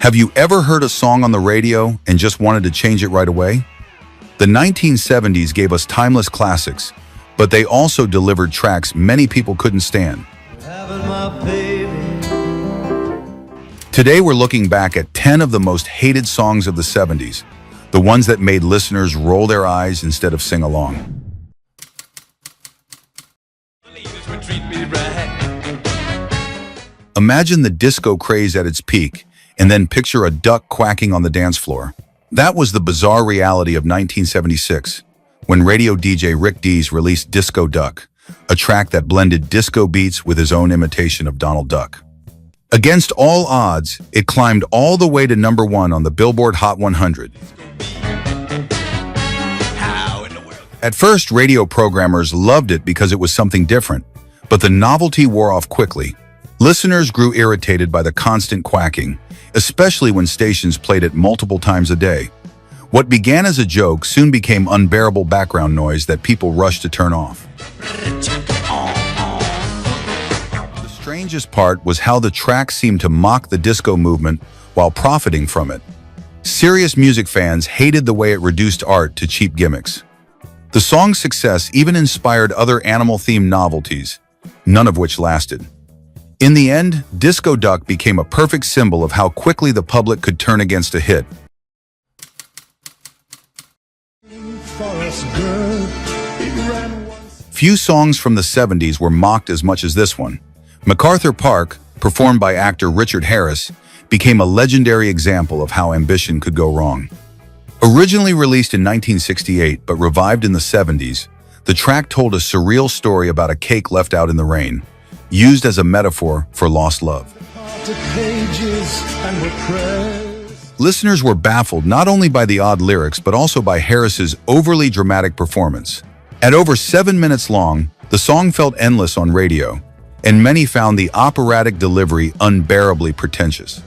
Have you ever heard a song on the radio and just wanted to change it right away? The 1970s gave us timeless classics, but they also delivered tracks many people couldn't stand. Today we're looking back at 10 of the most hated songs of the 70s, the ones that made listeners roll their eyes instead of sing along. Imagine the disco craze at its peak, and then picture a duck quacking on the dance floor. That was the bizarre reality of 1976, when radio DJ Rick Dees released Disco Duck, a track that blended disco beats with his own imitation of Donald Duck. Against all odds, it climbed all the way to #1 on the Billboard Hot 100. At first, radio programmers loved it because it was something different, but the novelty wore off quickly. Listeners grew irritated by the constant quacking, especially when stations played it multiple times a day. What began as a joke soon became unbearable background noise that people rushed to turn off. The strangest part was how the track seemed to mock the disco movement while profiting from it. Serious music fans hated the way it reduced art to cheap gimmicks. The song's success even inspired other animal-themed novelties, none of which lasted. In the end, Disco Duck became a perfect symbol of how quickly the public could turn against a hit. Few songs from the 70s were mocked as much as this one. MacArthur Park, performed by actor Richard Harris, became a legendary example of how ambition could go wrong. Originally released in 1968 but revived in the 70s, the track told a surreal story about a cake left out in the rain, used as a metaphor for lost love. Listeners were baffled not only by the odd lyrics but also by Harris's overly dramatic performance. At over 7 minutes long, the song felt endless on radio, and many found the operatic delivery unbearably pretentious.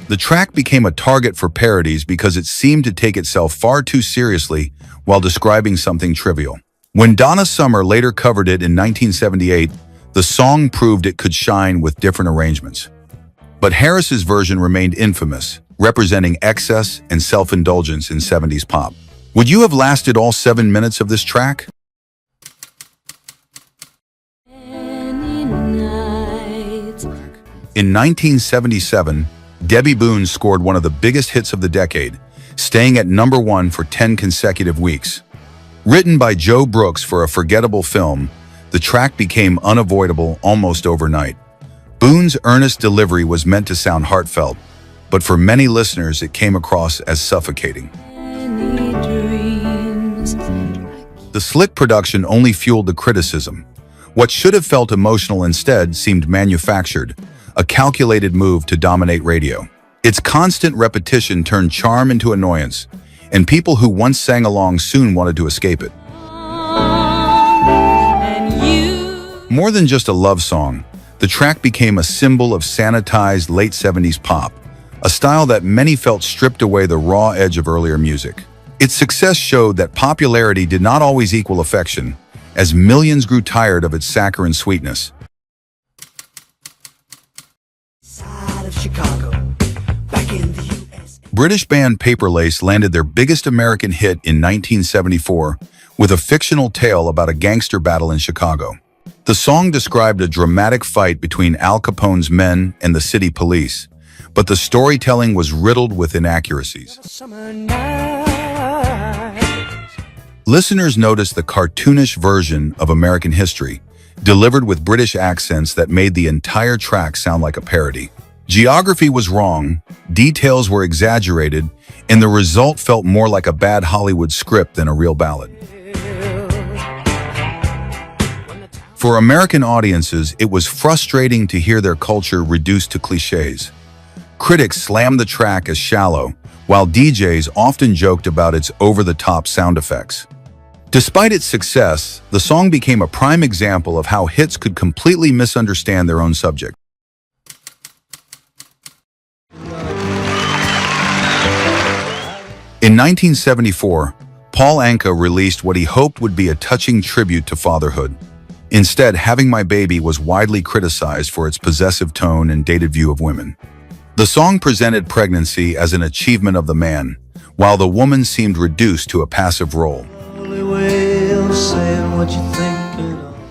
The track became a target for parodies because it seemed to take itself far too seriously while describing something trivial. When Donna Summer later covered it in 1978, the song proved it could shine with different arrangements. But Harris's version remained infamous, representing excess and self-indulgence in 70s pop. Would you have lasted all 7 minutes of this track? In 1977, Debbie Boone scored one of the biggest hits of the decade, staying at #1 for 10 consecutive weeks. Written by Joe Brooks for a forgettable film, the track became unavoidable almost overnight. Boone's earnest delivery was meant to sound heartfelt, but for many listeners it came across as suffocating. The slick production only fueled the criticism. What should have felt emotional instead seemed manufactured, a calculated move to dominate radio. Its constant repetition turned charm into annoyance, and people who once sang along soon wanted to escape it. More than just a love song, the track became a symbol of sanitized late 70s pop, a style that many felt stripped away the raw edge of earlier music. Its success showed that popularity did not always equal affection, as millions grew tired of its saccharine sweetness. British band Paper Lace landed their biggest American hit in 1974 with a fictional tale about a gangster battle in Chicago. The song described a dramatic fight between Al Capone's men and the city police, but the storytelling was riddled with inaccuracies. Listeners noticed the cartoonish version of American history, delivered with British accents that made the entire track sound like a parody. Geography was wrong, details were exaggerated, and the result felt more like a bad Hollywood script than a real ballad. For American audiences, it was frustrating to hear their culture reduced to cliches. Critics slammed the track as shallow, while DJs often joked about its over-the-top sound effects. Despite its success, the song became a prime example of how hits could completely misunderstand their own subject. In 1974, Paul Anka released what he hoped would be a touching tribute to fatherhood. Instead, Having My Baby was widely criticized for its possessive tone and dated view of women. The song presented pregnancy as an achievement of the man, while the woman seemed reduced to a passive role.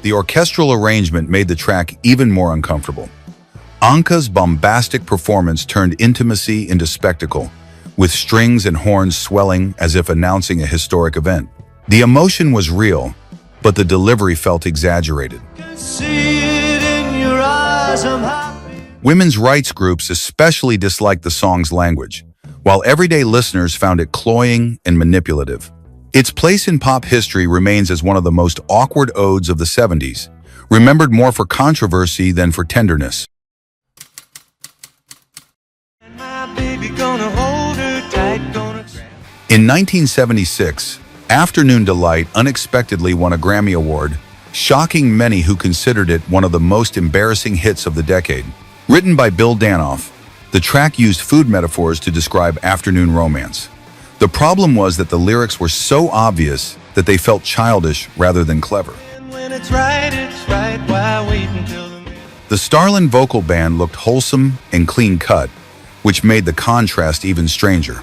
The orchestral arrangement made the track even more uncomfortable. Anka's bombastic performance turned intimacy into spectacle, with strings and horns swelling as if announcing a historic event. The emotion was real, but the delivery felt exaggerated. Women's rights groups especially disliked the song's language, while everyday listeners found it cloying and manipulative. Its place in pop history remains as one of the most awkward odes of the 70s, remembered more for controversy than for tenderness. In 1976, Afternoon Delight unexpectedly won a Grammy Award, shocking many who considered it one of the most embarrassing hits of the decade. Written by Bill Danoff, the track used food metaphors to describe afternoon romance. The problem was that the lyrics were so obvious that they felt childish rather than clever. The Starland vocal band looked wholesome and clean-cut, which made the contrast even stranger.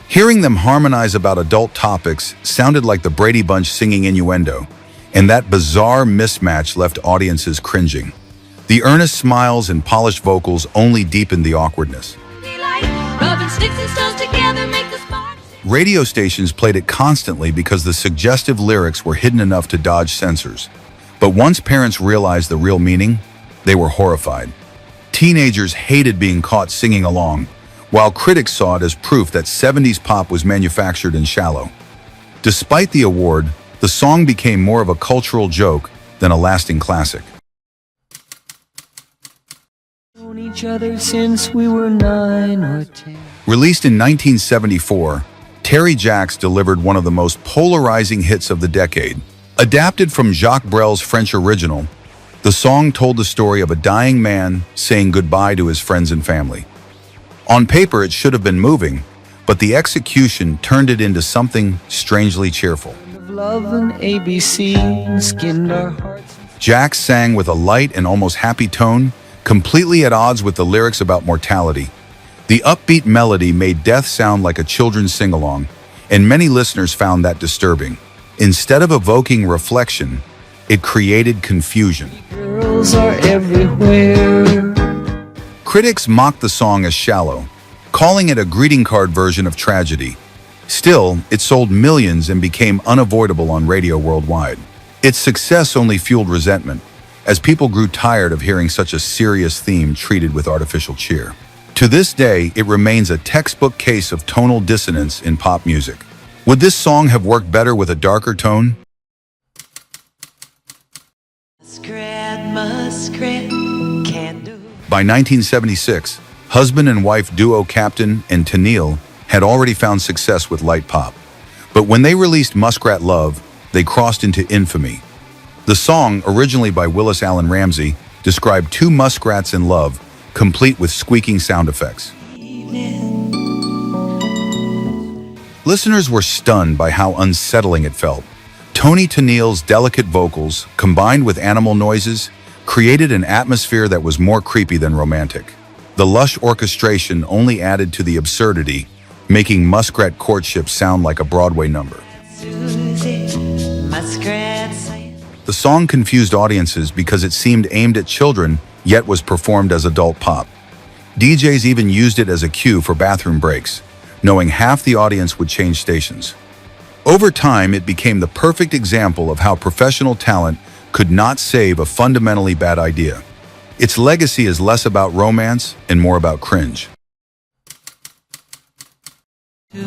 Hearing them harmonize about adult topics sounded like the Brady Bunch singing innuendo, and that bizarre mismatch left audiences cringing. The earnest smiles and polished vocals only deepened the awkwardness. Radio stations played it constantly because the suggestive lyrics were hidden enough to dodge censors. But once parents realized the real meaning, they were horrified. Teenagers hated being caught singing along, while critics saw it as proof that 70s pop was manufactured and shallow. Despite the award, the song became more of a cultural joke than a lasting classic. Each other since we were 9 or 10. Released in 1974, Terry Jacques delivered one of the most polarizing hits of the decade. Adapted from Jacques Brel's French original, the song told the story of a dying man saying goodbye to his friends and family. On paper, it should have been moving, but the execution turned it into something strangely cheerful. Love and ABC skinned our hearts. Jacques sang with a light and almost happy tone, completely at odds with the lyrics about mortality. The upbeat melody made death sound like a children's sing-along, and many listeners found that disturbing. Instead of evoking reflection, it created confusion. Girls are everywhere. Critics mocked the song as shallow, calling it a greeting card version of tragedy. Still, it sold millions and became unavoidable on radio worldwide. Its success only fueled resentment, as people grew tired of hearing such a serious theme treated with artificial cheer. To this day, it remains a textbook case of tonal dissonance in pop music. Would this song have worked better with a darker tone? Muskrat, can't do. By 1976, husband and wife duo Captain and Tennille had already found success with light pop. But when they released Muskrat Love, they crossed into infamy. The song, originally by Willis Allen Ramsey, described two muskrats in love, complete with squeaking sound effects. Listeners were stunned by how unsettling it felt. Toni Tennille's delicate vocals, combined with animal noises, created an atmosphere that was more creepy than romantic. The lush orchestration only added to the absurdity, making muskrat courtship sound like a Broadway number. The song confused audiences because it seemed aimed at children, yet was performed as adult pop. DJs even used it as a cue for bathroom breaks, knowing half the audience would change stations. Over time, it became the perfect example of how professional talent could not save a fundamentally bad idea. Its legacy is less about romance and more about cringe. In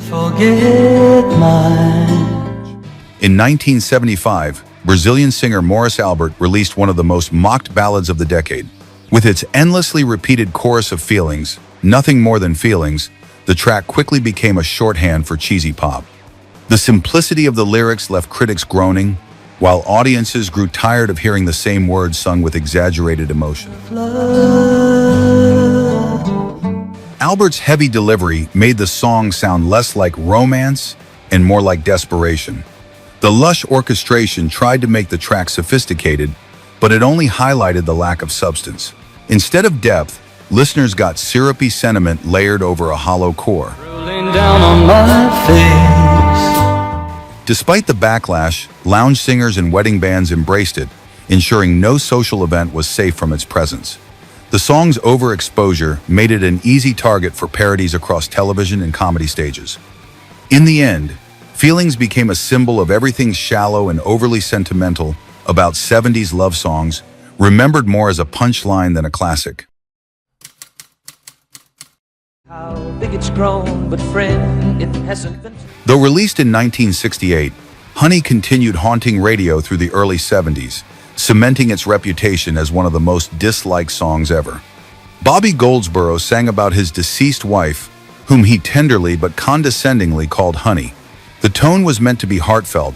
1975, Brazilian singer Maurice Albert released one of the most mocked ballads of the decade. With its endlessly repeated chorus of feelings, nothing more than feelings, the track quickly became a shorthand for cheesy pop. The simplicity of the lyrics left critics groaning, while audiences grew tired of hearing the same words sung with exaggerated emotion. Albert's heavy delivery made the song sound less like romance and more like desperation. The lush orchestration tried to make the track sophisticated, but it only highlighted the lack of substance. Instead of depth, listeners got syrupy sentiment layered over a hollow core. Rolling down on my face. Despite the backlash, lounge singers and wedding bands embraced it, ensuring no social event was safe from its presence. The song's overexposure made it an easy target for parodies across television and comedy stages. In the end, Feelings became a symbol of everything shallow and overly sentimental about 70s love songs, remembered more as a punchline than a classic. How big it's grown, but friend, it hasn't been. Though released in 1968, Honey continued haunting radio through the early 70s, cementing its reputation as one of the most disliked songs ever. Bobby Goldsboro sang about his deceased wife, whom he tenderly but condescendingly called Honey. The tone was meant to be heartfelt,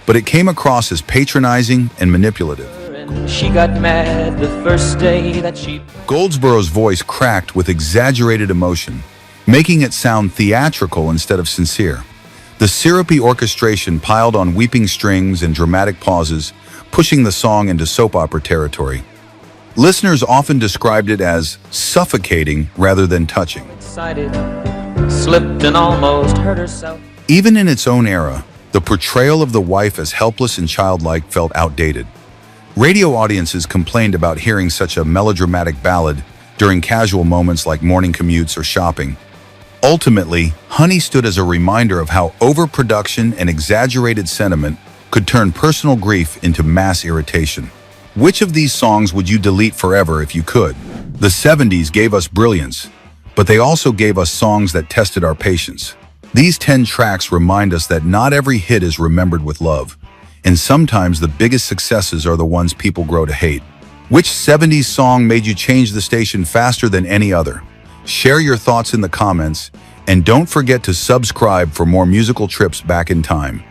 but it came across as patronizing and manipulative. And she got mad the first day that she. Goldsboro's voice cracked with exaggerated emotion, making it sound theatrical instead of sincere. The syrupy orchestration piled on weeping strings and dramatic pauses, pushing the song into soap opera territory. Listeners often described it as suffocating rather than touching. Excited, slipped and almost hurt herself. Even in its own era, the portrayal of the wife as helpless and childlike felt outdated. Radio audiences complained about hearing such a melodramatic ballad during casual moments like morning commutes or shopping. Ultimately, Honey stood as a reminder of how overproduction and exaggerated sentiment could turn personal grief into mass irritation. Which of these songs would you delete forever if you could? The 70s gave us brilliance, but they also gave us songs that tested our patience. These 10 tracks remind us that not every hit is remembered with love, and sometimes the biggest successes are the ones people grow to hate. Which 70s song made you change the station faster than any other? Share your thoughts in the comments, and don't forget to subscribe for more musical trips back in time.